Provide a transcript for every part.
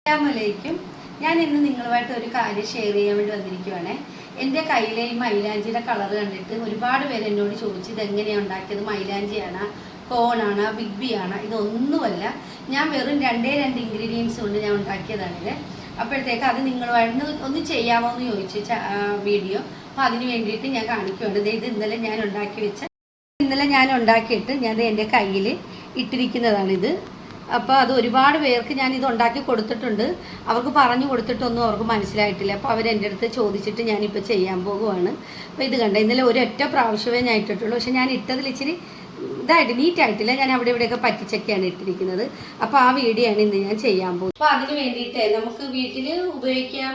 അസ്സലാമലൈക്കും. ഞാൻ ഇന്ന് നിങ്ങളുമായിട്ട് ഒരു കാര്യം ഷെയർ ചെയ്യാൻ വേണ്ടി വന്നിരിക്കുവാണ്. എൻ്റെ കയ്യിലെ ഈ മൈലാഞ്ചിയുടെ കളർ കണ്ടിട്ട് ഒരുപാട് പേര് എന്നോട് ചോദിച്ചു ഇതെങ്ങനെയാണ് ഉണ്ടാക്കിയത്, മൈലാഞ്ചിയാണ്, കോണാണ്, ബിഗ് ബി ആണ്. ഇതൊന്നുമല്ല, ഞാൻ വെറും രണ്ടേ ഇൻഗ്രീഡിയൻസ് കൊണ്ട് ഞാൻ ഉണ്ടാക്കിയതാണിത്. അപ്പോഴത്തേക്ക് അത് നിങ്ങളുമായിട്ട് ഒന്ന് ചെയ്യാമോ എന്ന് ചോദിച്ചു വീഡിയോ. അപ്പോൾ അതിന് വേണ്ടിയിട്ട് ഞാൻ കാണിക്കുവാണ്. ഇത് ഇന്നലെ ഞാൻ ഉണ്ടാക്കിയിട്ട് ഞാൻ എൻ്റെ കയ്യിൽ ഇട്ടിരിക്കുന്നതാണിത്. അപ്പോൾ അത് ഒരുപാട് പേർക്ക് ഞാൻ ഇത് ഉണ്ടാക്കി കൊടുത്തിട്ടുണ്ട്. അവർക്ക് പറഞ്ഞു കൊടുത്തിട്ടൊന്നും അവർക്ക് മനസ്സിലായിട്ടില്ല. അപ്പോൾ അവരെൻ്റെ അടുത്ത് ചോദിച്ചിട്ട് ഞാനിപ്പോൾ ചെയ്യാൻ പോകുവാണ്. അപ്പോൾ ഇത് കണ്ട, ഇന്നലെ ഒരൊറ്റ പ്രാവശ്യമേ ഞാൻ ഇട്ടിട്ടുള്ളൂ. പക്ഷെ ഞാൻ ഇട്ടതിൽ ഇച്ചിരി നീറ്റായിട്ടില്ല. ഞാൻ അവിടെ ഇവിടെയൊക്കെ പറ്റിച്ചൊക്കെയാണ് ഇട്ടിരിക്കുന്നത്. അപ്പോൾ ആ വീഡിയോ ആണ് ഇന്ന് ഞാൻ ചെയ്യാൻ പോകുന്നത്. അപ്പോൾ അതിന് വേണ്ടിയിട്ട് നമുക്ക് വീട്ടിൽ ഉപയോഗിക്കാൻ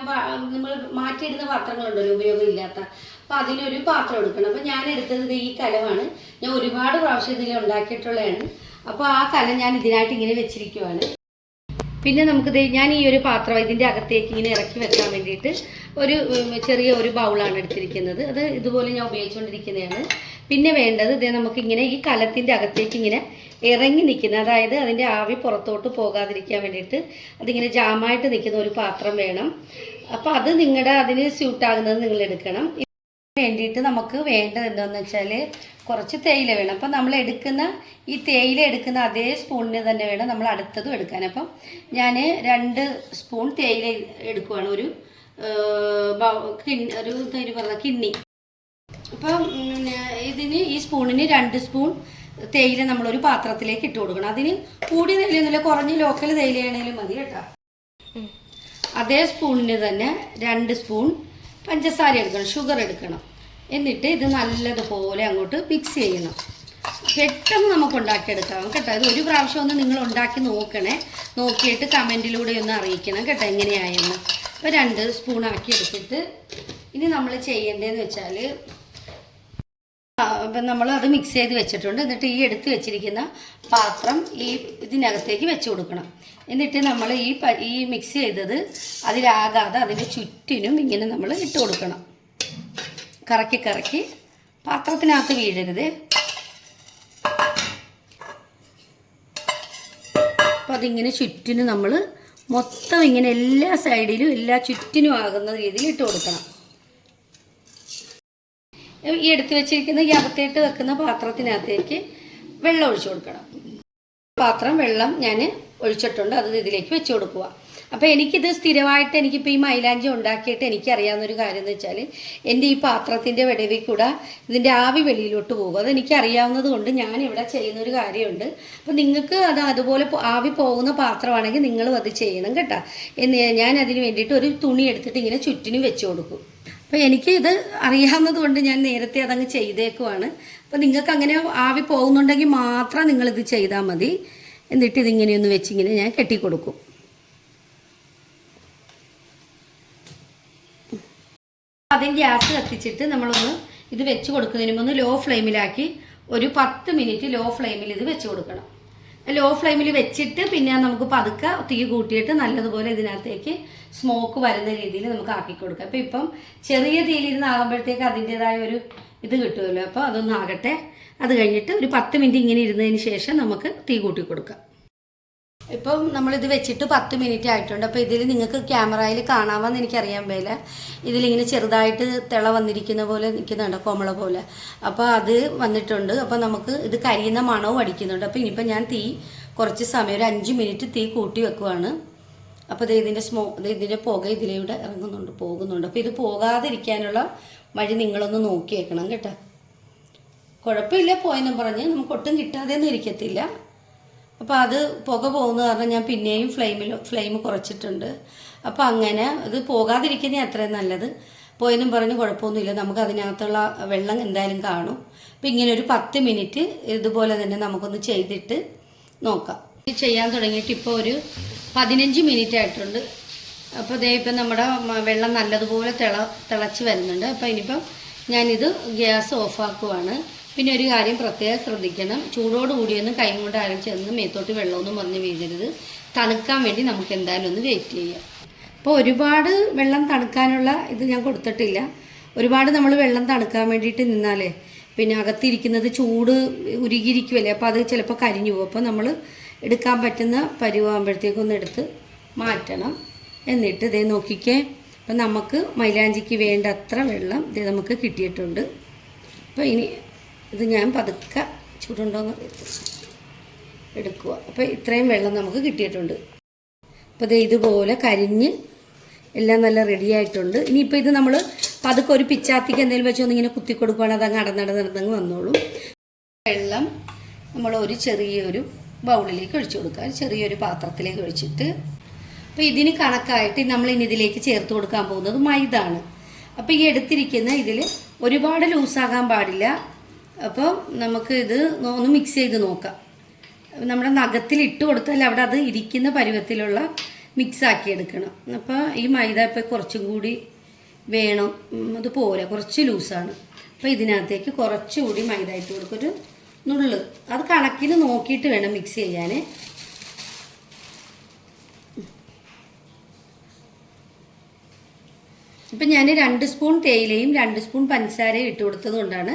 നമ്മൾ മാറ്റിയിടുന്ന പാത്രങ്ങളുണ്ടല്ലോ, ഉപയോഗമില്ലാത്ത. അപ്പോൾ അതിനൊരു പാത്രം എടുക്കണം. അപ്പോൾ ഞാൻ എടുത്തത് ഈ കലമാണ്. ഞാൻ ഒരുപാട് പ്രാവശ്യം ഇതിൽ ഉണ്ടാക്കിയിട്ടുള്ളതാണ്. അപ്പോൾ ആ കലം ഞാൻ ഇതിനായിട്ട് ഇങ്ങനെ വെച്ചിരിക്കുവാണ്. പിന്നെ ഞാൻ ഈ ഒരു പാത്രം ഇതിൻ്റെ അകത്തേക്ക് ഇങ്ങനെ ഇറക്കി വെക്കാൻ വേണ്ടിയിട്ട് ചെറിയ ഒരു ബൗളാണ് എടുത്തിരിക്കുന്നത്. അത് ഇതുപോലെ ഞാൻ ഉപയോഗിച്ചുകൊണ്ടിരിക്കുന്നതാണ്. പിന്നെ വേണ്ടത് നമുക്കിങ്ങനെ ഈ കലത്തിൻ്റെ അകത്തേക്ക് ഇങ്ങനെ ഇറങ്ങി നിൽക്കുന്ന, അതായത് അതിൻ്റെ ആവി പുറത്തോട്ട് പോകാതിരിക്കാൻ വേണ്ടിയിട്ട് അതിങ്ങനെ ജാമായിട്ട് നിൽക്കുന്ന ഒരു പാത്രം വേണം. അപ്പോൾ അത് അതിന് സ്യൂട്ടാകുന്നത് നിങ്ങൾ എടുക്കണം. വേണ്ടിയിട്ട് നമുക്ക് വേണ്ടത് എന്താണെന്ന് വെച്ചാൽ കുറച്ച് തേയില വേണം. അപ്പം നമ്മൾ ഈ തേയില എടുക്കുന്ന അതേ സ്പൂണിന് തന്നെ വേണം നമ്മൾ അടുത്തതും എടുക്കാൻ. അപ്പം ഞാൻ 2 സ്പൂൺ തേയില എടുക്കുവാണ്, ഒരു കിണ്ണി. അപ്പം ഈ സ്പൂണിന് 2 സ്പൂൺ തേയില നമ്മളൊരു പാത്രത്തിലേക്ക് ഇട്ട് കൊടുക്കണം. അതിന് കൂടിയ തേയിലയൊന്നുമില്ല, കുറഞ്ഞ ലോക്കൽ തേയിലയാണെങ്കിലും മതി കേട്ടോ. അതേ സ്പൂണിന് തന്നെ 2 സ്പൂൺ പഞ്ചസാര എടുക്കണം, ഷുഗർ എടുക്കണം. എന്നിട്ട് ഇത് നല്ലതുപോലെ അങ്ങോട്ട് മിക്സ് ചെയ്യണം. പെട്ടെന്ന് നമുക്ക് ഉണ്ടാക്കിയെടുക്കാം കേട്ടോ. ഇത് ഒരു പ്രാവശ്യം ഒന്ന് നിങ്ങൾ ഉണ്ടാക്കി നോക്കണേ. നോക്കിയിട്ട് കമൻറ്റിലൂടെ ഒന്ന് അറിയിക്കണം കേട്ടോ എങ്ങനെയായെന്ന്. അപ്പോൾ 2 സ്പൂണാക്കി എടുത്തിട്ട് ഇനി നമ്മൾ ചെയ്യേണ്ടതെന്ന് വെച്ചാൽ, ഇപ്പം നമ്മളത് മിക്സ് ചെയ്ത് വെച്ചിട്ടുണ്ട്. എന്നിട്ട് ഈ എടുത്ത് വെച്ചിരിക്കുന്ന പാത്രം ഇതിനകത്തേക്ക് വെച്ച് കൊടുക്കണം. എന്നിട്ട് നമ്മൾ ഈ മിക്സ് ചെയ്തത് അതിലാകാതെ അതിൻ്റെ ചുറ്റിനും ഇങ്ങനെ നമ്മൾ ഇട്ട് കൊടുക്കണം. കറക്കി പാത്രത്തിനകത്ത് വീഴരുത്. അപ്പോൾ അതിങ്ങനെ ചുറ്റിനും നമ്മൾ മൊത്തം ഇങ്ങനെ എല്ലാ സൈഡിലും എല്ലാ ചുറ്റിനും ആകുന്ന രീതിയിൽ ഇട്ട് കൊടുക്കണം. ഈ എടുത്ത് വെച്ചിരിക്കുന്ന ഈ അകത്തേട്ട് വെക്കുന്ന പാത്രത്തിനകത്തേക്ക് വെള്ളം ഒഴിച്ചു കൊടുക്കണം. പാത്രം വെള്ളം ഞാൻ ഒഴിച്ചിട്ടുണ്ട്, അത് ഇതിലേക്ക് വെച്ച് കൊടുക്കുക. അപ്പോൾ എനിക്കിത് സ്ഥിരമായിട്ട് എനിക്കിപ്പോൾ ഈ മൈലാഞ്ചി ഉണ്ടാക്കിയിട്ട് എനിക്കറിയാവുന്നൊരു കാര്യം എന്ന് വെച്ചാൽ, എൻ്റെ ഈ പാത്രത്തിൻ്റെ വിടവിൽ കൂടെ ഇതിൻ്റെ ആവി വെളിയിലോട്ട് പോകും. അതെനിക്കറിയാവുന്നത് കൊണ്ട് ഞാനിവിടെ ചെയ്യുന്നൊരു കാര്യമുണ്ട്. അപ്പോൾ നിങ്ങൾക്ക് അതുപോലെ ആവി പോകുന്ന പാത്രമാണെങ്കിൽ നിങ്ങളും അത് ചെയ്യണം കേട്ടോ. ഞാൻ അതിന് വേണ്ടിയിട്ട് ഒരു തുണി എടുത്തിട്ട് ഇങ്ങനെ ചുറ്റിനും വെച്ച് കൊടുക്കും. അപ്പോൾ എനിക്കിത് അറിയാവുന്നത് കൊണ്ട് ഞാൻ നേരത്തെ അതങ്ങ് ചെയ്തേക്കുവാണ്. അപ്പോൾ നിങ്ങൾക്ക് അങ്ങനെ ആവി പോകുന്നുണ്ടെങ്കിൽ മാത്രം നിങ്ങളിത് ചെയ്താൽ മതി. എന്നിട്ട് ഇതിങ്ങനെയൊന്ന് വെച്ചിങ്ങനെ ഞാൻ കെട്ടിക്കൊടുക്കും. ആദ്യം ഗ്യാസ് കത്തിച്ചിട്ട് നമ്മളൊന്ന് ഇത് വെച്ച് കൊടുക്കുന്നതിന് മുമ്പ് ലോ ഫ്ലെയിമിലാക്കി ഒരു 10 മിനിറ്റ് ലോ ഫ്ലെയിമിൽ ഇത് വെച്ച് കൊടുക്കണം. ലോ ഫ്ലെയിമിൽ വെച്ചിട്ട് പിന്നെ നമുക്ക് പതുക്കെ തീ കൂട്ടിയിട്ട് നല്ലതുപോലെ ഇതിനകത്തേക്ക് സ്മോക്ക് വരുന്ന രീതിയിൽ നമുക്ക് ആക്കി കൊടുക്കാം. അപ്പോൾ ഇപ്പം ചെറിയ തീയിലിരുന്നാകുമ്പോഴത്തേക്ക് അതിൻ്റേതായ ഒരു ഇത് കിട്ടുമല്ലോ. അപ്പോൾ അതൊന്നും ആകട്ടെ. അത് കഴിഞ്ഞിട്ട് ഒരു 10 മിനിറ്റ് ഇങ്ങനെ ഇരുന്നതിന് ശേഷം നമുക്ക് തീ കൂട്ടി കൊടുക്കാം. ഇപ്പം നമ്മളിത് വെച്ചിട്ട് 10 മിനിറ്റ് ആയിട്ടുണ്ട്. അപ്പോൾ ഇതിൽ നിങ്ങൾക്ക് ക്യാമറയിൽ കാണാമെന്ന് എനിക്കറിയാൻ മേല. ഇതിലിങ്ങനെ ചെറുതായിട്ട് തിള വന്നിരിക്കുന്ന പോലെ നിൽക്കുന്നുണ്ട്, കോമള പോലെ. അപ്പോൾ അത് വന്നിട്ടുണ്ട്. അപ്പോൾ നമുക്ക് ഇത് കരിയുന്ന മണവും അടിക്കുന്നുണ്ട്. അപ്പോൾ ഇനിയിപ്പോൾ ഞാൻ തീ കുറച്ച് സമയം ഒരു 5 മിനിറ്റ് തീ കൂട്ടി വെക്കുവാണ്. അപ്പോൾ ഇതിൻ്റെ പുക ഇതിലൂടെ പോകുന്നുണ്ട്. അപ്പോൾ ഇത് പോകാതിരിക്കാനുള്ള വഴി നിങ്ങളൊന്ന് നോക്കി വെക്കണം കേട്ടോ. കുഴപ്പമില്ല പോയെന്നും പറഞ്ഞ് നമുക്ക് ഒട്ടും കിട്ടാതെയൊന്നും ഇരിക്കത്തില്ല. അപ്പോൾ അത് പുക പോകുന്ന കാരണം ഞാൻ പിന്നെയും ഫ്ലെയിം കുറച്ചിട്ടുണ്ട്. അപ്പോൾ അങ്ങനെ ഇത് പോകാതിരിക്കുന്നേ അത്രയും നല്ലത്. പോയെന്നും പറഞ്ഞ് കുഴപ്പമൊന്നുമില്ല, നമുക്ക് അതിനകത്തുള്ള വെള്ളം എന്തായാലും കാണും. അപ്പോൾ ഇങ്ങനെ ഒരു 10 മിനിറ്റ് ഇതുപോലെ തന്നെ നമുക്കൊന്ന് ചെയ്തിട്ട് നോക്കാം. ഇത് ചെയ്യാൻ തുടങ്ങിയിട്ട് ഇപ്പോൾ ഒരു 15 മിനിറ്റ് ആയിട്ടുണ്ട്. അപ്പോൾ ഇപ്പം നമ്മുടെ വെള്ളം നല്ലതുപോലെ തിളച്ച് വരുന്നുണ്ട്. അപ്പോൾ ഇനിയിപ്പം ഞാനിത് ഗ്യാസ് ഓഫാക്കുവാണ്. പിന്നെ ഒരു കാര്യം പ്രത്യേകം ശ്രദ്ധിക്കണം, ചൂടോടുകൂടിയൊന്നും കൈ കൊണ്ട് അരച്ചൊന്ന് മേത്തോട്ട് വെള്ളമൊന്നും പറഞ്ഞ് വീഴരുത്. തണുക്കാൻ വേണ്ടി നമുക്ക് എന്തായാലും ഒന്ന് വെയിറ്റ് ചെയ്യാം. അപ്പോൾ ഒരുപാട് വെള്ളം തണുക്കാനുള്ള ഇത് ഞാൻ കൊടുത്തിട്ടില്ല. ഒരുപാട് നമ്മൾ വെള്ളം തണുക്കാൻ വേണ്ടിയിട്ട് നിന്നാലേ പിന്നെ അകത്തിരിക്കുന്നത് ചൂട് ഉരുകിയിരിക്കുമല്ലേ, അപ്പോൾ അത് ചിലപ്പോൾ കരിഞ്ഞു പോകും. അപ്പോൾ നമ്മൾ എടുക്കാൻ പറ്റുന്ന പരുവാകുമ്പോഴത്തേക്കൊന്ന് എടുത്ത് മാറ്റണം. എന്നിട്ട് ഇതേ നോക്കിക്കേ, അപ്പം നമുക്ക് മൈലാഞ്ചിക്ക് വേണ്ടത്ര വെള്ളം ഇത് നമുക്ക് കിട്ടിയിട്ടുണ്ട്. അപ്പോൾ ഇനി ഇത് ഞാൻ പതുക്കെ ചൂടുണ്ടോയെന്ന് എടുക്കുക. അപ്പോൾ ഇത്രയും വെള്ളം നമുക്ക് കിട്ടിയിട്ടുണ്ട്. അപ്പോൾ ഇത് ഇതുപോലെ കരിഞ്ഞ് എല്ലാം നല്ല റെഡിയായിട്ടുണ്ട്. ഇനിയിപ്പോൾ ഇത് നമ്മൾ പതുക്കെ ഒരു പിച്ചാത്തിക്ക് എന്തെങ്കിലും വെച്ചൊന്നിങ്ങനെ കുത്തി കൊടുക്കുകയാണെങ്കിൽ അതങ്ങ് നടന്നടന്നടന്നങ്ങ് വന്നോളും. വെള്ളം നമ്മൾ ഒരു ചെറിയൊരു ബൗളിലേക്ക് ഒഴിച്ചു കൊടുക്കുക, ചെറിയൊരു പാത്രത്തിലേക്ക് ഒഴിച്ചിട്ട്. അപ്പോൾ ഇതിന് കണക്കായിട്ട് നമ്മൾ ഇനി ഇതിലേക്ക് ചേർത്ത് കൊടുക്കാൻ പോകുന്നത് മൈദ ആണ്. അപ്പോൾ ഈ എടുത്തിരിക്കുന്ന ഇതിൽ ഒരുപാട് ലൂസാകാൻ പാടില്ല. അപ്പോൾ നമുക്ക് ഇത് ഒന്ന് മിക്സ് ചെയ്ത് നോക്കാം. നമ്മുടെ നഖത്തിൽ ഇട്ട് കൊടുത്താൽ അവിടെ അത് ഇരിക്കുന്ന പരുവത്തിലുള്ള മിക്സാക്കി എടുക്കണം. അപ്പോൾ ഈ മൈദ ഇപ്പോൾ കുറച്ചും കൂടി വേണം, അത് പോരാ, കുറച്ച് ലൂസാണ്. അപ്പോൾ ഇതിനകത്തേക്ക് കുറച്ചുകൂടി മൈദ ഇട്ട് കൊടുക്കും, ഒരു നുള്ള്. അത് കണക്കിന് നോക്കിയിട്ട് വേണം മിക്സ് ചെയ്യാൻ. ഇപ്പം ഞാൻ 2 സ്പൂൺ തേയിലയും 2 സ്പൂൺ പഞ്ചസാരയും ഇട്ട് കൊടുത്തത് കൊണ്ടാണ്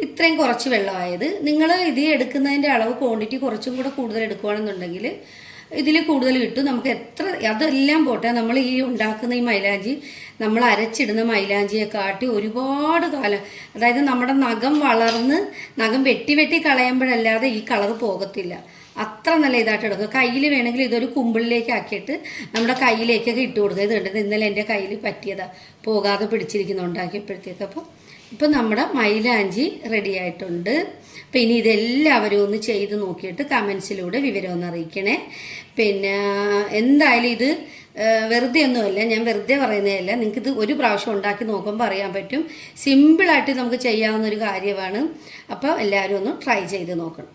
ഇത്രയും കുറച്ച് വെള്ളമായത്. നിങ്ങൾ ഇത് എടുക്കുന്നതിൻ്റെ അളവ് ക്വാണ്ടിറ്റി കുറച്ചും കൂടെ കൂടുതൽ എടുക്കുകയാണെന്നുണ്ടെങ്കിൽ ഇതിൽ കൂടുതൽ കിട്ടും. നമുക്ക് എത്ര അതെല്ലാം പോട്ടെ, നമ്മൾ ഈ ഉണ്ടാക്കുന്ന ഈ മൈലാഞ്ചി നമ്മൾ അരച്ചിടുന്ന മൈലാഞ്ചിയെ കാട്ടി ഒരുപാട് കാലം, അതായത് നമ്മുടെ നഖം വളർന്ന് നഖം വെട്ടി വെട്ടി കളയുമ്പോഴല്ലാതെ ഈ കളർ പോകത്തില്ല. അത്ര നല്ല ഇതായിട്ട് എടുക്കുക. കയ്യിൽ വേണമെങ്കിൽ ഇതൊരു കുമ്പിളിലേക്ക് ആക്കിയിട്ട് നമ്മുടെ കയ്യിലേക്കൊക്കെ ഇട്ട് കൊടുക്കുക. ഇത് കണ്ടത് ഇന്നലെ എൻ്റെ കയ്യിൽ പറ്റിയതാണ്, പോകാതെ പിടിച്ചിരിക്കുന്ന ഉണ്ടാക്കിയപ്പോഴത്തേക്ക്. അപ്പോൾ ഇപ്പം നമ്മുടെ മൈലാഞ്ചി റെഡി ആയിട്ടുണ്ട്. അപ്പം ഇനി ഇതെല്ലാവരും ഒന്ന് ചെയ്ത് നോക്കിയിട്ട് കമൻസിലൂടെ വിവരം ഒന്ന് അറിയിക്കണേ. പിന്നെ എന്തായാലും ഇത് വെറുതെ ഒന്നുമല്ല, ഞാൻ വെറുതെ പറയുന്നതല്ല. നിങ്ങൾക്കിത് ഒരു പ്രാവശ്യം ഉണ്ടാക്കി നോക്കുമ്പോൾ അറിയാൻ പറ്റും. സിമ്പിളായിട്ട് നമുക്ക് ചെയ്യാവുന്നൊരു കാര്യമാണ്. അപ്പോൾ എല്ലാവരും ഒന്ന് ട്രൈ ചെയ്ത് നോക്കണം.